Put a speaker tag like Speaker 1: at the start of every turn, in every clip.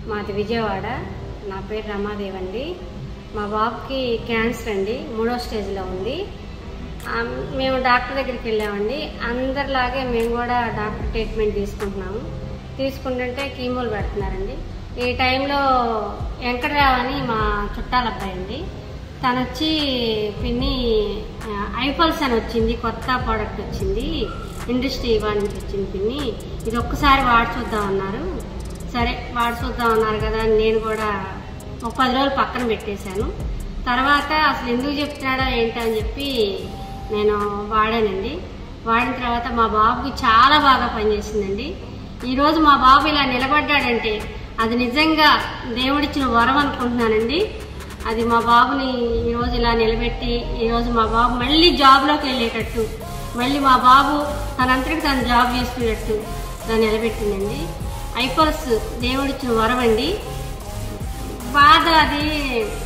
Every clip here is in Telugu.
Speaker 1: మాది విజయవాడ. నా పేరు రమాదేవి అండి. మా బాబుకి క్యాన్సర్ అండి, 3వ స్టేజ్లో ఉంది. మేము డాక్టర్ దగ్గరికి వెళ్ళామండి. అందరిలాగే మేము కూడా డాక్టర్ ట్రీట్మెంట్ తీసుకుంటున్నాము. తీసుకుంటుంటే కీమోలు పెడుతున్నారండి. ఈ టైంలో వెంకటరావు అని మా చుట్టాల అబ్బాయి అండి, తను వచ్చి పిన్ని ఐపల్స్ అని వచ్చింది, కొత్త ప్రోడక్ట్ వచ్చింది, ఇండస్ట్రీ ఇవ్వాలి నుంచి వచ్చింది పిన్ని, ఇది ఒక్కసారి వాడి చూద్దామన్నారు. సరే వాడి చూద్దామన్నారు కదా అని నేను కూడా ఒక 10 రోజులు పక్కన పెట్టేశాను. తర్వాత అసలు ఎందుకు చెప్తున్నాడో ఏంటో అని చెప్పి నేను వాడానండి. వాడిన తర్వాత మా బాబుకి చాలా బాగా పనిచేసిందండి. ఈరోజు మా బాబు ఇలా నిలబడ్డాడంటే అది నిజంగా దేవుడిచ్చిన వరం అనుకుంటున్నానండి. అది మా బాబుని ఈరోజు ఇలా నిలబెట్టి ఈరోజు మా బాబు మళ్ళీ జాబ్లోకి వెళ్ళేటట్టు, మళ్ళీ మా బాబు తనంతటికి తను జాబ్ చేసుకునేటట్టు దాన్ని నిలబెట్టిందండి. ఐపల్స్ దేవుడిచ్చిన వరం అండి. బాధ అది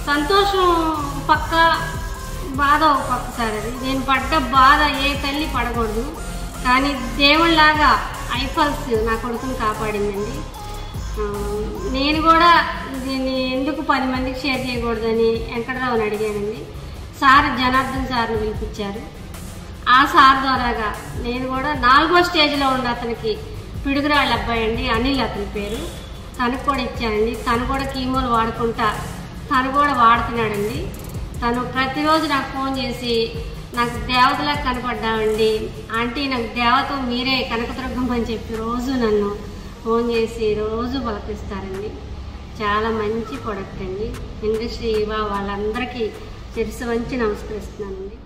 Speaker 1: సంతోషం పక్క, బాధ ఒక పక్క సార్. అది నేను పడ్డ బాధ ఏ తల్లి పడకూడదు, కానీ దేవుళ్ళలాగా ఐపల్స్ నా కొడుకుని కాపాడిందండి. నేను కూడా దీన్ని ఎందుకు 10 మందికి షేర్ చేయకూడదని వెంకటరావుని అడిగానండి. సార్ జనార్దన్ సార్ని పిలిపించారు. ఆ సార్ ద్వారాగా నేను కూడా 4వ స్టేజ్లో ఉన్న అతనికి, పిడుగురాళ్ళ అబ్బాయి అండి, అనిల్ అతని పేరు, తనకు కూడా ఇచ్చానండి. తను కూడా కీమోలు వాడుకుంటా తను కూడా వాడుతున్నాడండి. తను ప్రతిరోజు నాకు ఫోన్ చేసి నాకు దేవతలా కనపడ్డామండి ఆంటీ, నాకు దేవత మీరే, కనకదుర్గమ్మ అని చెప్పి రోజు నన్ను ఫోన్ చేసి రోజు పలకరిస్తారండి. చాలా మంచి ప్రోడక్ట్ అండి. ఇండస్ట్రీ వాళ్ళందరికీ శిరస్సు వంచి నమస్కరిస్తున్నానండి.